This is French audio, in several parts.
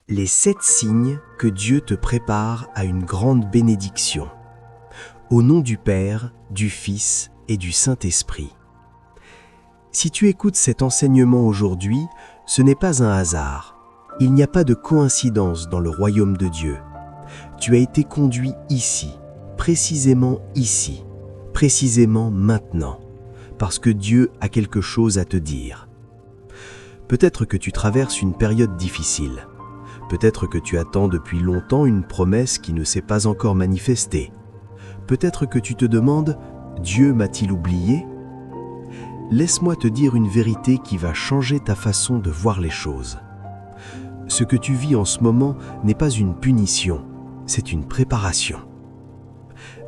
Les 7 signes que Dieu te prépare à une grande bénédiction. Au nom du Père, du Fils et du Saint-Esprit. Si tu écoutes cet enseignement aujourd'hui, ce n'est pas un hasard. Il n'y a pas de coïncidence dans le royaume de Dieu. Tu as été conduit ici, précisément maintenant, parce que Dieu a quelque chose à te dire. Peut-être que tu traverses une période difficile. Peut-être que tu attends depuis longtemps une promesse qui ne s'est pas encore manifestée. Peut-être que tu te demandes « Dieu m'a-t-il oublié ?» Laisse-moi te dire une vérité qui va changer ta façon de voir les choses. Ce que tu vis en ce moment n'est pas une punition, c'est une préparation.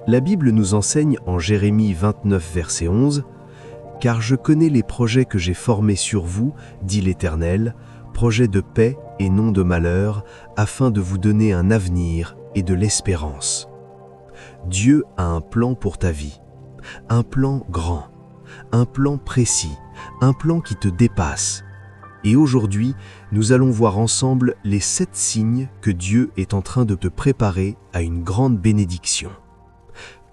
La Bible nous enseigne en Jérémie 29, verset 11 « Car je connais les projets que j'ai formés sur vous, dit l'Éternel, projets de paix et non de malheur, afin de vous donner un avenir et de l'espérance. » Dieu a un plan pour ta vie, un plan grand, un plan précis, un plan qui te dépasse. Et aujourd'hui, nous allons voir ensemble les 7 signes que Dieu est en train de te préparer à une grande bénédiction.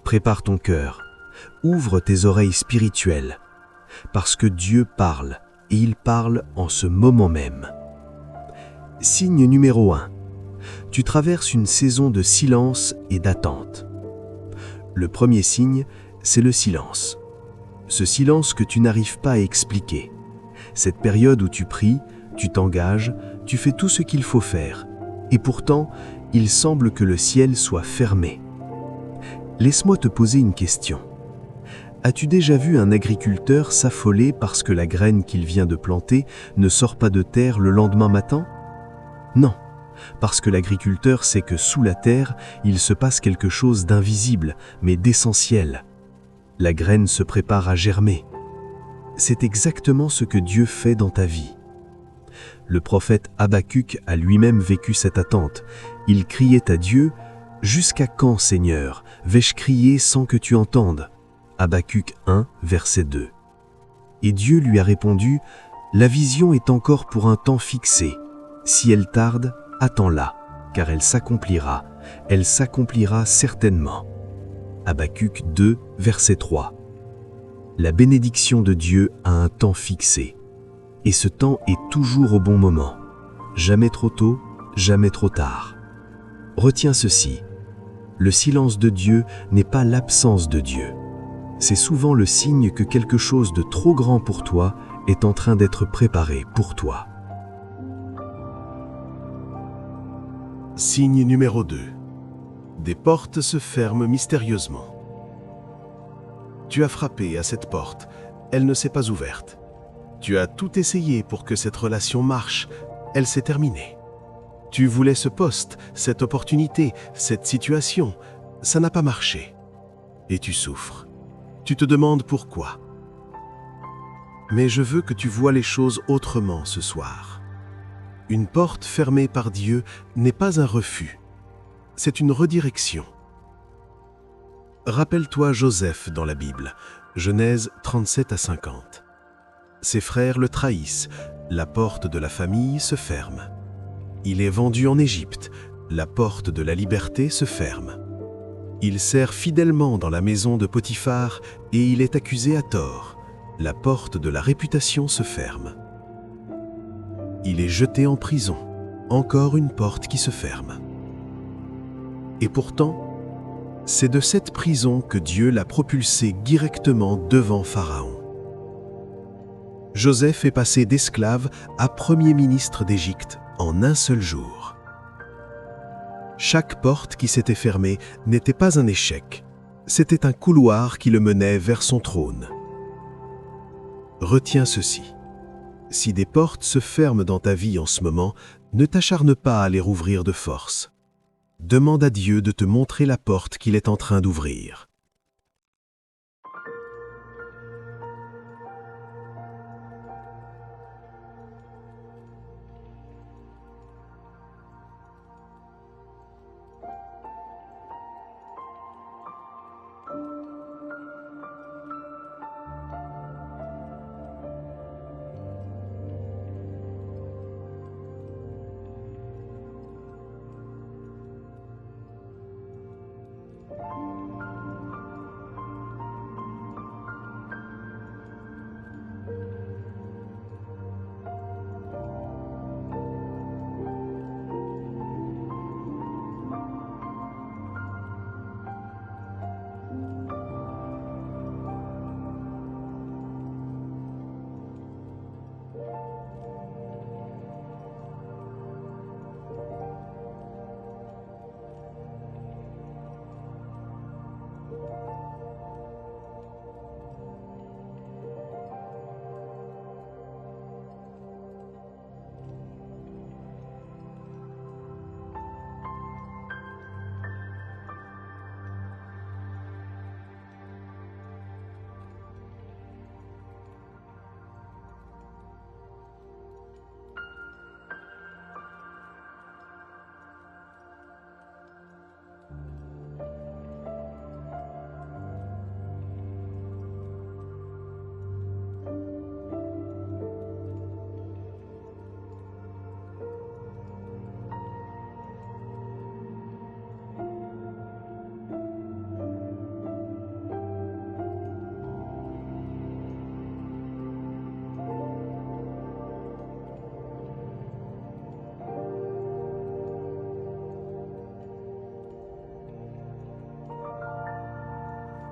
Prépare ton cœur, ouvre tes oreilles spirituelles, parce que Dieu parle, et il parle en ce moment même. Signe numéro 1. Tu traverses une saison de silence et d'attente. Le premier signe, c'est le silence. Ce silence que tu n'arrives pas à expliquer. Cette période où tu pries, tu t'engages, tu fais tout ce qu'il faut faire. Et pourtant, il semble que le ciel soit fermé. Laisse-moi te poser une question. As-tu déjà vu un agriculteur s'affoler parce que la graine qu'il vient de planter ne sort pas de terre le lendemain matin ? Non, parce que l'agriculteur sait que sous la terre, il se passe quelque chose d'invisible, mais d'essentiel. La graine se prépare à germer. C'est exactement ce que Dieu fait dans ta vie. Le prophète Habacuc a lui-même vécu cette attente. Il criait à Dieu « Jusqu'à quand, Seigneur, vais-je crier sans que tu entendes ?» Habacuc 1, verset 2. Et Dieu lui a répondu « La vision est encore pour un temps fixé. Si elle tarde, attends-la, car elle s'accomplira certainement. » Habacuc 2, verset 3. La bénédiction de Dieu a un temps fixé. Et ce temps est toujours au bon moment. Jamais trop tôt, jamais trop tard. Retiens ceci. Le silence de Dieu n'est pas l'absence de Dieu. C'est souvent le signe que quelque chose de trop grand pour toi est en train d'être préparé pour toi. Signe numéro 2. Des portes se ferment mystérieusement. Tu as frappé à cette porte, elle ne s'est pas ouverte. Tu as tout essayé pour que cette relation marche, elle s'est terminée. Tu voulais ce poste, cette opportunité, cette situation, ça n'a pas marché. Et tu souffres. Tu te demandes pourquoi. Mais je veux que tu vois les choses autrement ce soir. Une porte fermée par Dieu n'est pas un refus, c'est une redirection. Rappelle-toi Joseph dans la Bible, Genèse 37 à 50. Ses frères le trahissent, la porte de la famille se ferme. Il est vendu en Égypte, la porte de la liberté se ferme. Il sert fidèlement dans la maison de Potiphar et il est accusé à tort, la porte de la réputation se ferme. Il est jeté en prison, encore une porte qui se ferme. Et pourtant, c'est de cette prison que Dieu l'a propulsé directement devant Pharaon. Joseph est passé d'esclave à premier ministre d'Égypte en un seul jour. Chaque porte qui s'était fermée n'était pas un échec, c'était un couloir qui le menait vers son trône. Retiens ceci. Si des portes se ferment dans ta vie en ce moment, ne t'acharne pas à les rouvrir de force. Demande à Dieu de te montrer la porte qu'il est en train d'ouvrir.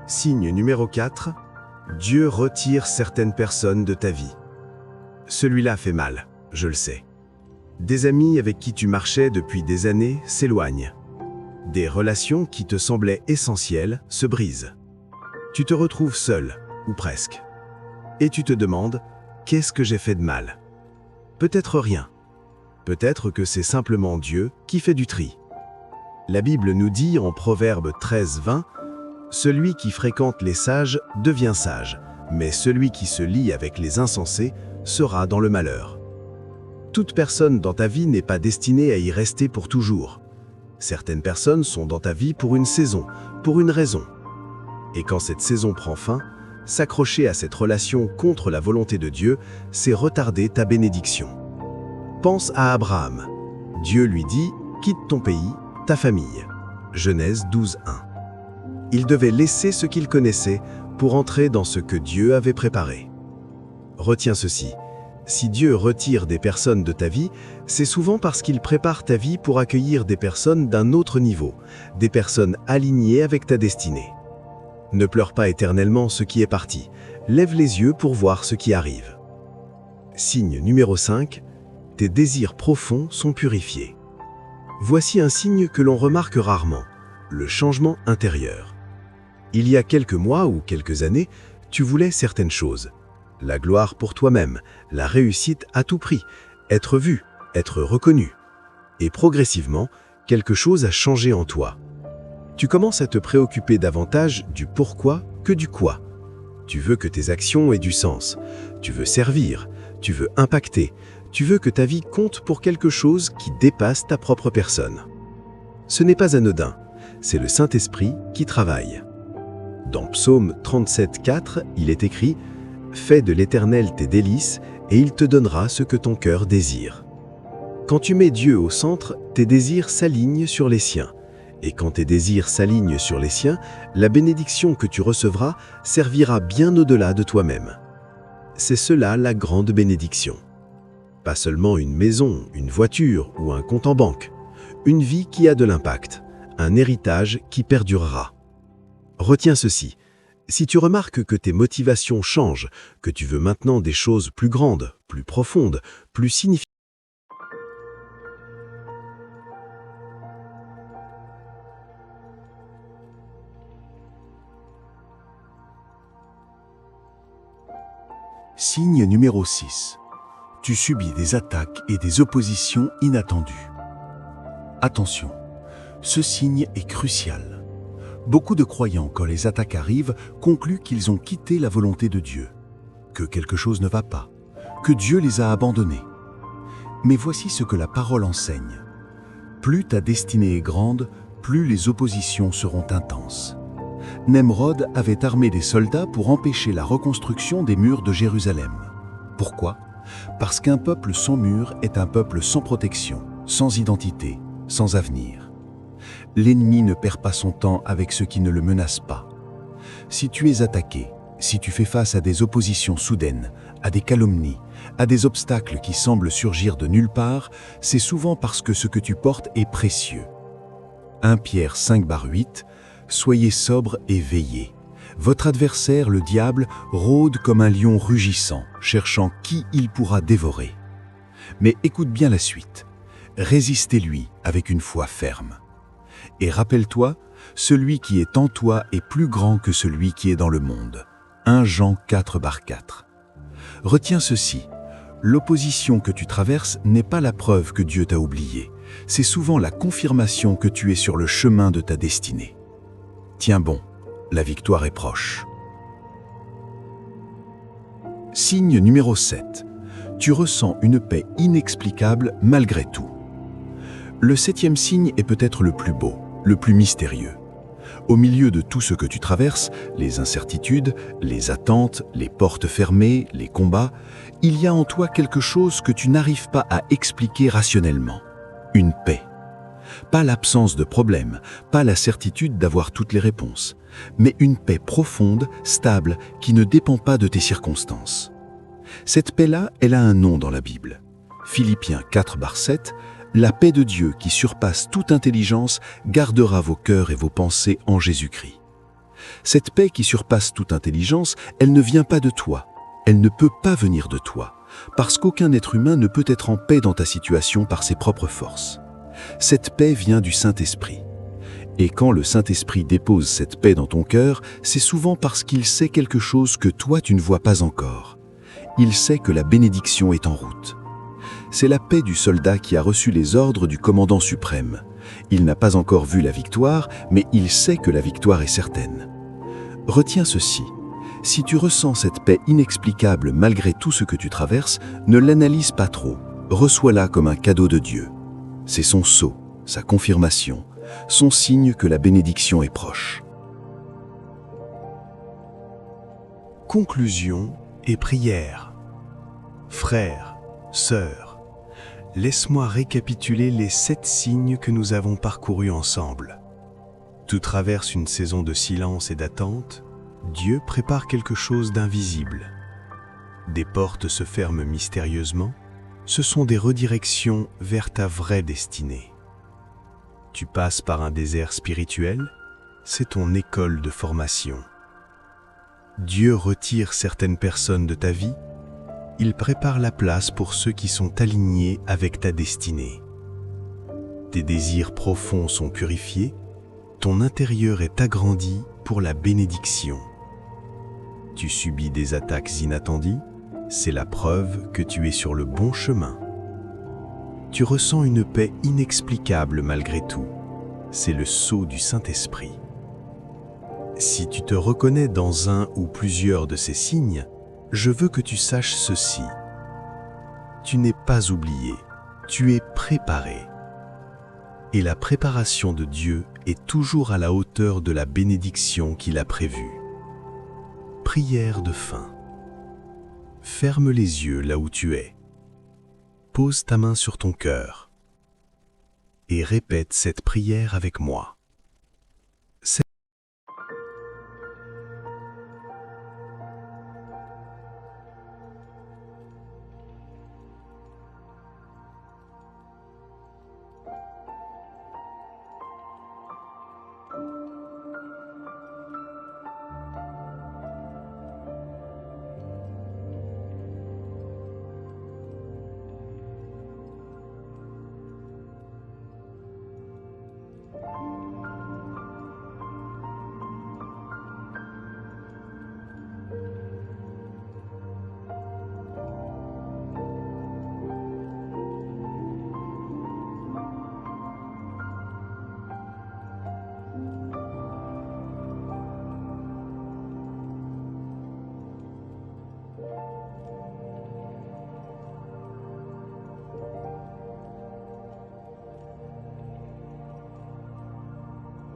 Signe numéro 4. Dieu retire certaines personnes de ta vie. Celui-là fait mal, je le sais. Des amis avec qui tu marchais depuis des années s'éloignent. Des relations qui te semblaient essentielles se brisent. Tu te retrouves seul, ou presque. Et tu te demandes, qu'est-ce que j'ai fait de mal? Peut-être rien. Peut-être que c'est simplement Dieu qui fait du tri. La Bible nous dit en Proverbe 13:20, « Celui qui fréquente les sages devient sage, mais celui qui se lie avec les insensés sera dans le malheur. » Toute personne dans ta vie n'est pas destinée à y rester pour toujours. Certaines personnes sont dans ta vie pour une saison, pour une raison. Et quand cette saison prend fin, s'accrocher à cette relation contre la volonté de Dieu, c'est retarder ta bénédiction. Pense à Abraham. Dieu lui dit « Quitte ton pays, ta famille ». Genèse 12:1. Il devait laisser ce qu'il connaissait pour entrer dans ce que Dieu avait préparé. Retiens ceci. Si Dieu retire des personnes de ta vie, c'est souvent parce qu'il prépare ta vie pour accueillir des personnes d'un autre niveau, des personnes alignées avec ta destinée. Ne pleure pas éternellement ce qui est parti, lève les yeux pour voir ce qui arrive. Signe numéro 5, tes désirs profonds sont purifiés. Voici un signe que l'on remarque rarement, le changement intérieur. Il y a quelques mois ou quelques années, tu voulais certaines choses. La gloire pour toi-même, la réussite à tout prix, être vu, être reconnu. Et progressivement, quelque chose a changé en toi. Tu commences à te préoccuper davantage du pourquoi que du quoi. Tu veux que tes actions aient du sens. Tu veux servir, tu veux impacter, tu veux que ta vie compte pour quelque chose qui dépasse ta propre personne. Ce n'est pas anodin, c'est le Saint-Esprit qui travaille. Dans Psaume 37:4, il est écrit « Fais de l'Éternel tes délices, et il te donnera ce que ton cœur désire. » Quand tu mets Dieu au centre, tes désirs s'alignent sur les siens. Et quand tes désirs s'alignent sur les siens, la bénédiction que tu recevras servira bien au-delà de toi-même. C'est cela la grande bénédiction. Pas seulement une maison, une voiture ou un compte en banque. Une vie qui a de l'impact, un héritage qui perdurera. Retiens ceci. Si tu remarques que tes motivations changent, que tu veux maintenant des choses plus grandes, plus profondes, plus significatives, Signe numéro 6. Tu subis des attaques et des oppositions inattendues. Attention, ce signe est crucial. Beaucoup de croyants, quand les attaques arrivent, concluent qu'ils ont quitté la volonté de Dieu, que quelque chose ne va pas, que Dieu les a abandonnés. Mais voici ce que la parole enseigne. Plus ta destinée est grande, plus les oppositions seront intenses. Nemrod avait armé des soldats pour empêcher la reconstruction des murs de Jérusalem. Pourquoi? Parce qu'un peuple sans mur est un peuple sans protection, sans identité, sans avenir. L'ennemi ne perd pas son temps avec ce qui ne le menace pas. Si tu es attaqué, si tu fais face à des oppositions soudaines, à des calomnies, à des obstacles qui semblent surgir de nulle part, c'est souvent parce que ce que tu portes est précieux. 1 Pierre 5:8, soyez sobres et veillez. Votre adversaire, le diable, rôde comme un lion rugissant, cherchant qui il pourra dévorer. Mais écoute bien la suite. Résistez-lui avec une foi ferme. Et rappelle-toi, celui qui est en toi est plus grand que celui qui est dans le monde. 1 Jean 4:4. Retiens ceci. L'opposition que tu traverses n'est pas la preuve que Dieu t'a oublié. C'est souvent la confirmation que tu es sur le chemin de ta destinée. Tiens bon, la victoire est proche. Signe numéro 7. Tu ressens une paix inexplicable malgré tout. Le 7e signe est peut-être le plus beau, le plus mystérieux. Au milieu de tout ce que tu traverses, les incertitudes, les attentes, les portes fermées, les combats, il y a en toi quelque chose que tu n'arrives pas à expliquer rationnellement. Une paix. Pas l'absence de problème, pas la certitude d'avoir toutes les réponses, mais une paix profonde, stable, qui ne dépend pas de tes circonstances. Cette paix-là, elle a un nom dans la Bible. Philippiens 4:7, la paix de Dieu qui surpasse toute intelligence gardera vos cœurs et vos pensées en Jésus-Christ. Cette paix qui surpasse toute intelligence, elle ne vient pas de toi. Elle ne peut pas venir de toi, parce qu'aucun être humain ne peut être en paix dans ta situation par ses propres forces. Cette paix vient du Saint-Esprit. Et quand le Saint-Esprit dépose cette paix dans ton cœur, c'est souvent parce qu'il sait quelque chose que toi tu ne vois pas encore. Il sait que la bénédiction est en route. C'est la paix du soldat qui a reçu les ordres du commandant suprême. Il n'a pas encore vu la victoire, mais il sait que la victoire est certaine. Retiens ceci. Si tu ressens cette paix inexplicable malgré tout ce que tu traverses, ne l'analyse pas trop. Reçois-la comme un cadeau de Dieu. C'est son sceau, sa confirmation, son signe que la bénédiction est proche. Conclusion et prière. Frères, sœurs, laisse-moi récapituler les 7 signes que nous avons parcourus ensemble. Tu traverses une saison de silence et d'attente. Dieu prépare quelque chose d'invisible. Des portes se ferment mystérieusement. Ce sont des redirections vers ta vraie destinée. Tu passes par un désert spirituel. C'est ton école de formation. Dieu retire certaines personnes de ta vie. Il prépare la place pour ceux qui sont alignés avec ta destinée. Tes désirs profonds sont purifiés. Ton intérieur est agrandi pour la bénédiction. Tu subis des attaques inattendues. C'est la preuve que tu es sur le bon chemin. Tu ressens une paix inexplicable malgré tout. C'est le sceau du Saint-Esprit. Si tu te reconnais dans un ou plusieurs de ces signes, je veux que tu saches ceci. Tu n'es pas oublié, tu es préparé. Et la préparation de Dieu est toujours à la hauteur de la bénédiction qu'il a prévue. Prière de fin. Ferme les yeux là où tu es. Pose ta main sur ton cœur et répète cette prière avec moi.